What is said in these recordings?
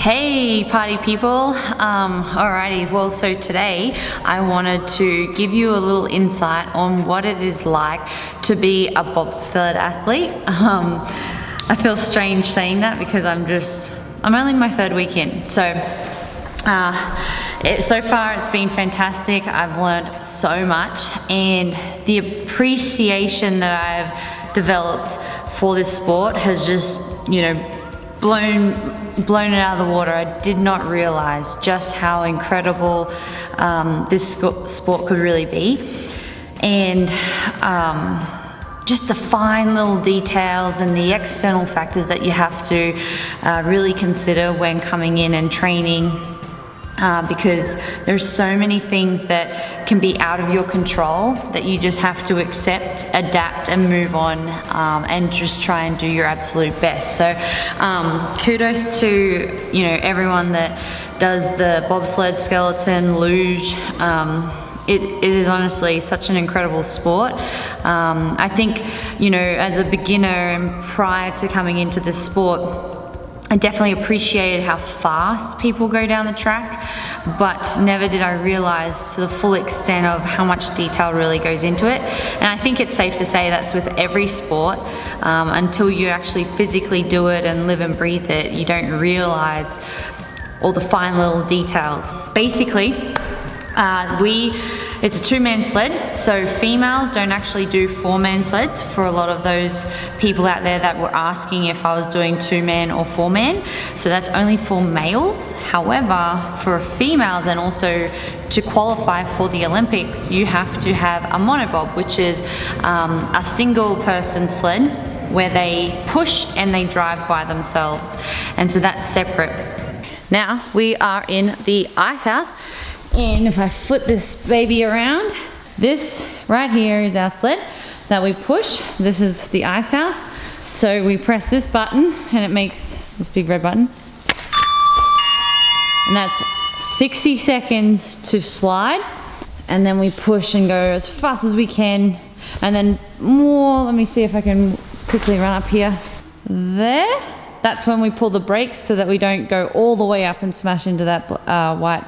Hey party people, alrighty, well so today I wanted to give you a little insight on what it is like to be a bobsled athlete. I feel strange saying that because I'm only my third week in, so so far it's been fantastic. I've learned so much, and the appreciation that I've developed for this sport has just, blown it out of the water. I did not realize just how incredible this sport could really be, and just the fine little details and the external factors that you have to really consider when coming in and training, because there's so many things that can be out of your control that you just have to accept, adapt and move on, and just try and do your absolute best. So kudos to everyone that does the bobsled, skeleton, luge. It is honestly such an incredible sport. I think as a beginner and prior to coming into this sport, I definitely appreciated how fast people go down the track, but never did I realize to the full extent of how much detail really goes into it. And I think it's safe to say that's with every sport. Until you actually physically do it and live and breathe it, you don't realize all the fine little details. Basically, it's a two-man sled, so females don't actually do four-man sleds, for a lot of those people out there that were asking if I was doing two-man or four-man. So that's only for males. However, for females and also to qualify for the Olympics, you have to have a monobob, which is a single-person sled where they push and they drive by themselves. And so that's separate. Now we are in the ice house. And if I flip this baby around, this right here is our sled that we push. This is the ice house. So we press this button and it makes this big red button. And that's 60 seconds to slide. And then we push and go as fast as we can. And then more, let me see if I can quickly run up here. There, that's when we pull the brakes so that we don't go all the way up and smash into that white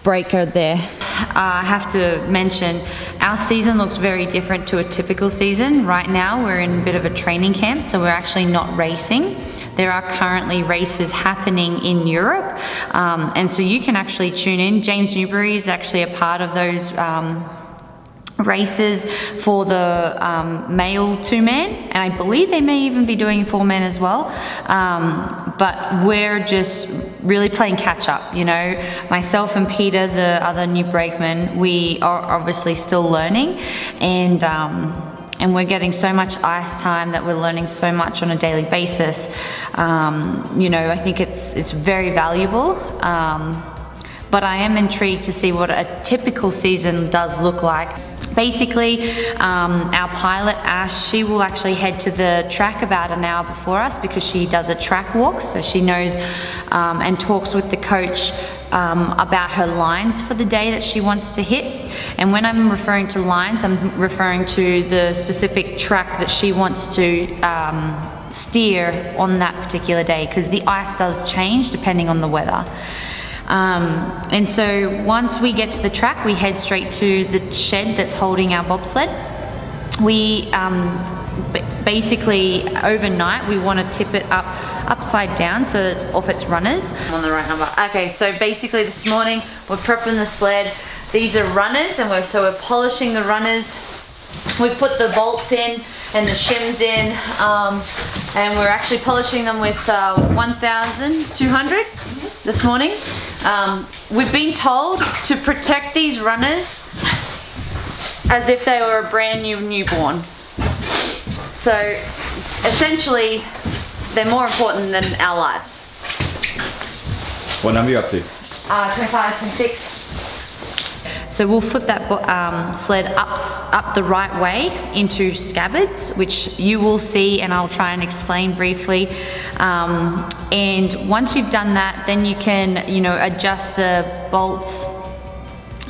breaker there. I have to mention, our season looks very different to a typical season. Right now we're in a bit of a training camp, so we're actually not racing. There are currently races happening in Europe, and so you can actually tune in. James Newbury is actually a part of those races for the male two-man, and I believe they may even be doing four-man as well, but we're just really playing catch up. Myself and Peter, the other new brakeman, we are obviously still learning, and we're getting so much ice time that we're learning so much on a daily basis. I think it's very valuable, but I am intrigued to see what a typical season does look like. Basically, our pilot, Ash, she will actually head to the track about an hour before us because she does a track walk, so she knows and talks with the coach about her lines for the day that she wants to hit. And when I'm referring to lines, I'm referring to the specific track that she wants to steer on that particular day, because the ice does change depending on the weather. And so once we get to the track, we head straight to the shed that's holding our bobsled. We basically overnight we want to tip it upside down so that it's off its runners. I'm on the right number. Okay, so basically this morning we're prepping the sled. These are runners, and we're polishing the runners. We put the bolts in and the shims in, and we're actually polishing them with 1200 this morning. We've been told to protect these runners as if they were a brand new newborn. So essentially, they're more important than our lives. What number are you up to? 25, 26. So we'll flip that sled up the right way into scabbards, which you will see, and I'll try and explain briefly. And once you've done that, then you can, adjust the bolts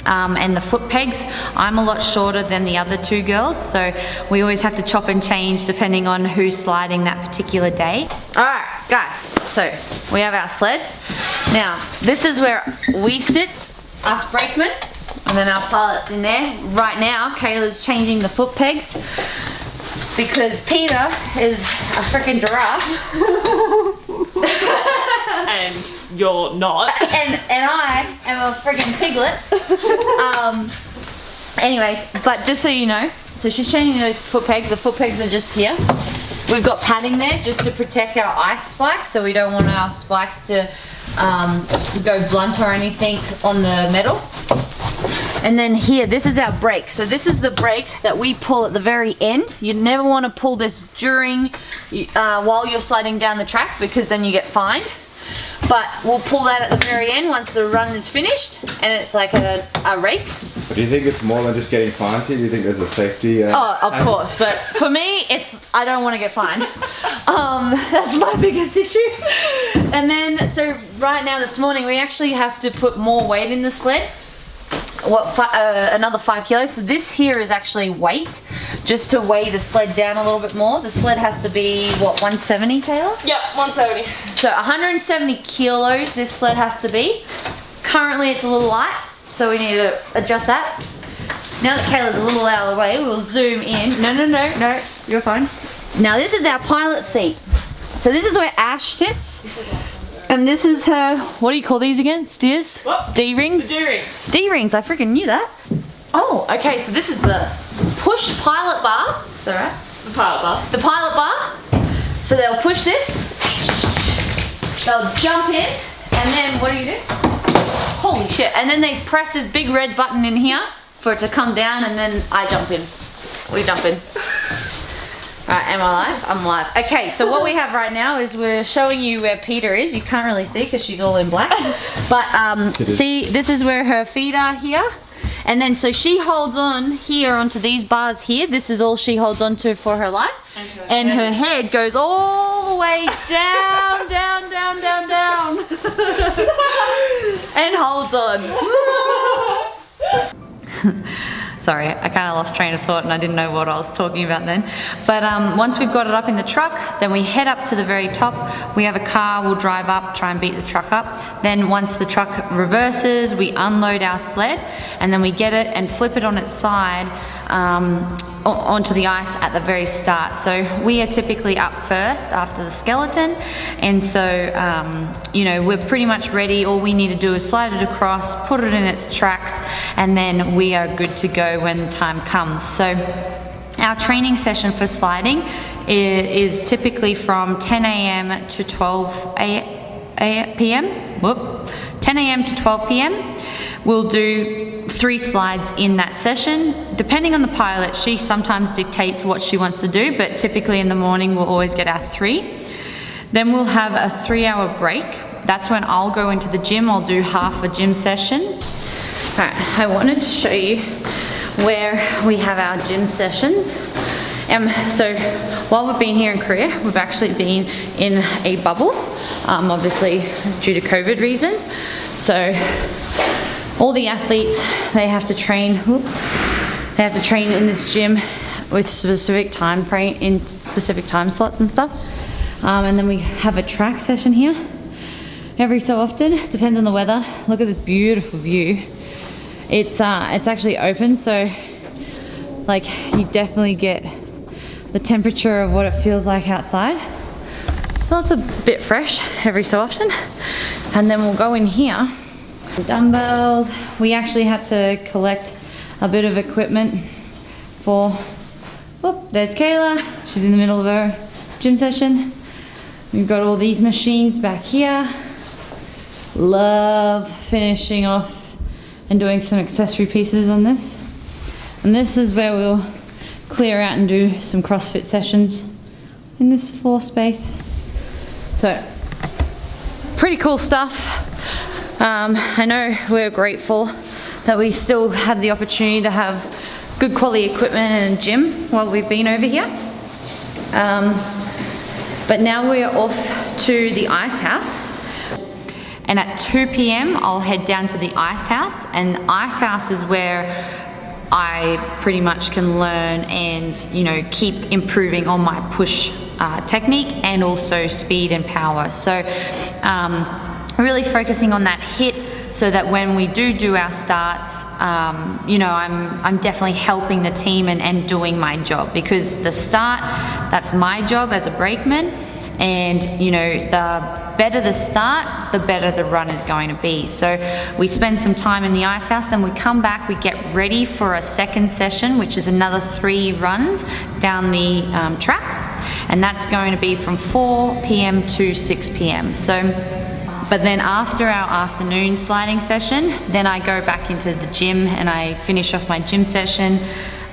and the foot pegs. I'm a lot shorter than the other two girls, so we always have to chop and change depending on who's sliding that particular day. Alright guys, so we have our sled. Now this is where we sit, us brakemen, and then our pilot's in there. Right now Kayla's changing the foot pegs because Peter is a freaking giraffe. And you're not. and I am a freaking piglet. Anyways, but just so you know, so she's changing those foot pegs. The foot pegs are just here. We've got padding there just to protect our ice spikes, so we don't want our spikes to go blunt or anything on the metal. And then here, this is our brake. So this is the brake that we pull at the very end. You never want to pull this during, while you're sliding down the track, because then you get fined. But we'll pull that at the very end once the run is finished, and it's like a rake. But do you think it's more than just getting fined? Do you think there's a safety? Oh, of course, but for me, it's I don't want to get fined. That's my biggest issue. And then, so right now this morning, we actually have to put more weight in the sled. Another 5 kilos. So this here is actually weight, just to weigh the sled down a little bit more. The sled has to be, what, 170, Kayla? Yep, 170. So 170 kilos this sled has to be. Currently it's a little light, so we need to adjust that. Now that Kayla's a little out of the way, we'll zoom in. No, you're fine. Now this is our pilot seat. So this is where Ash sits. And this is her, what do you call these again? Steers? What? D-rings? The D-rings. D-rings, I freaking knew that. Oh, okay, so this is the push pilot bar. Is that right? The pilot bar. The pilot bar. So they'll push this, they'll jump in, and then what do you do? Holy shit, and then they press this big red button in here for it to come down, and then I jump in. We jump in. Right, am I live? I'm live. Okay, so what we have right now is we're showing you where Peter is. You can't really see because she's all in black. But see, this is where her feet are here. And then so she holds on here onto these bars here. This is all she holds on to for her life. And her head goes all the way down, down, down, down, down. And holds on. Sorry, I kind of lost train of thought and I didn't know what I was talking about then. But once we've got it up in the truck, then we head up to the very top. We have a car, we'll drive up, try and beat the truck up. Then once the truck reverses, we unload our sled and then we get it and flip it on its side onto the ice at the very start. So we are typically up first after the skeleton, and so you know, we're pretty much ready. All we need to do is slide it across, put it in its tracks, and then we are good to go when time comes. So our training session for sliding is typically from 10 a.m. to 12 p.m. 10 a.m. to 12 p.m. We'll do 3 slides in that session. Depending on the pilot, she sometimes dictates what she wants to do, but typically in the morning we'll always get our 3. Then we'll have a 3-hour break. That's when I'll go into the gym. I'll do half a gym session. All right, I wanted to show you where we have our gym sessions. So while we've been here in Korea, we've actually been in a bubble, obviously due to COVID reasons. So all the athletes, they have to train in this gym with specific time frame, in specific time slots and stuff. And then we have a track session here every so often, depends on the weather. Look at this beautiful view. It's actually open, so like you definitely get the temperature of what it feels like outside. So it's a bit fresh every so often. And then we'll go in here. Dumbbells. We actually had to collect a bit of equipment for, oh, there's Kayla. She's in the middle of her gym session. We've got all these machines back here. Love finishing off and doing some accessory pieces on this. And this is where we'll clear out and do some CrossFit sessions in this floor space. So, pretty cool stuff. I know we're grateful that we still had the opportunity to have good quality equipment and gym while we've been over here. But now we're off to the ice house. And at 2 p.m. I'll head down to the ice house, and the ice house is where I pretty much can learn and, you know, keep improving on my push technique and also speed and power. So really focusing on that hit, so that when we do our starts, you know, I'm definitely helping the team and doing my job, because the start, that's my job as a brakeman, and you know, the better the start, the better the run is going to be. So we spend some time in the ice house, then we come back, we get ready for a second session, which is another 3 runs down the track, and that's going to be from 4 p.m. to 6 p.m. But then after our afternoon sliding session, then I go back into the gym and I finish off my gym session.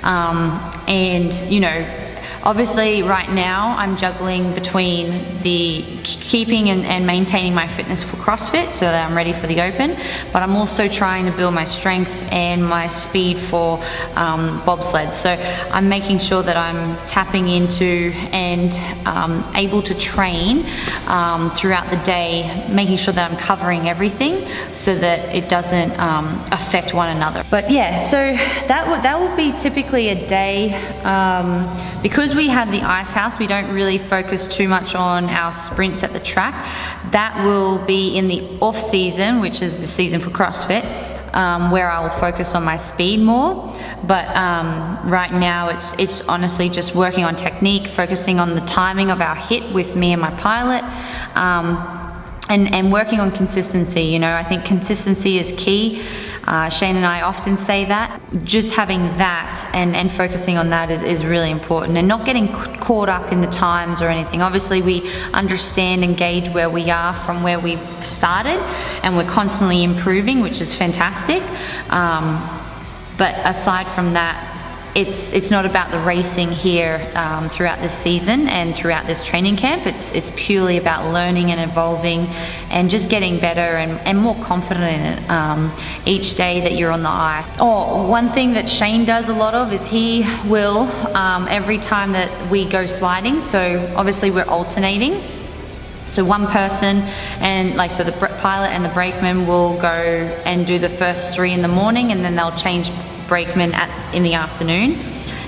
And you know, obviously right now I'm juggling between the keeping and maintaining my fitness for CrossFit so that I'm ready for the Open, but I'm also trying to build my strength and my speed for bobsled. So I'm making sure that I'm tapping into and able to train throughout the day, making sure that I'm covering everything so that it doesn't affect one another. But yeah, so that would be typically a day. Because we have the ice house, we don't really focus too much on our sprints at the track. That will be in the off season, which is the season for CrossFit, where I will focus on my speed more. But right now it's honestly just working on technique, focusing on the timing of our hit with me and my pilot, and working on consistency. You know, I think consistency is key. Shane and I often say that. Just having that and focusing on that is really important, and not getting caught up in the times or anything. Obviously we understand and gauge where we are from where we've started, and we're constantly improving, which is fantastic. But aside from that, it's not about the racing here throughout this season and throughout this training camp. It's purely about learning and evolving and just getting better and more confident in it each day that you're on the ice. Oh, one thing that Shane does a lot of is he will, every time that we go sliding, so obviously we're alternating. So one person, and like, so the pilot and the brakeman will go and do the first 3 in the morning, and then they'll change brakeman in the afternoon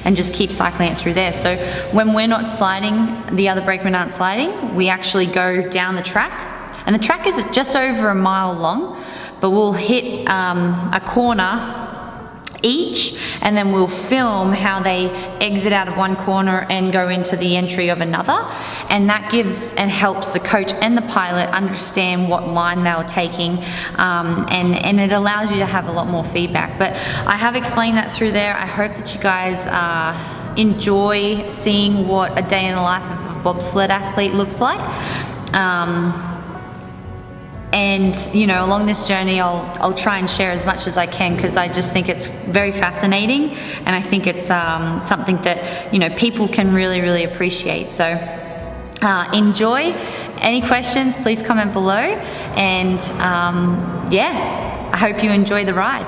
and just keep cycling it through there. So when we're not sliding, the other brakemen aren't sliding, we actually go down the track, and the track is just over a mile long, but we'll hit a corner each, and then we'll film how they exit out of one corner and go into the entry of another, and that gives and helps the coach and the pilot understand what line they were taking, and it allows you to have a lot more feedback. But I have explained that through there. I hope that you guys enjoy seeing what a day in the life of a bobsled athlete looks like. And you know, along this journey I'll try and share as much as I can, because I just think it's very fascinating, and I think it's something that, you know, people can really appreciate. So enjoy. Any questions, please comment below, and yeah, I hope you enjoy the ride.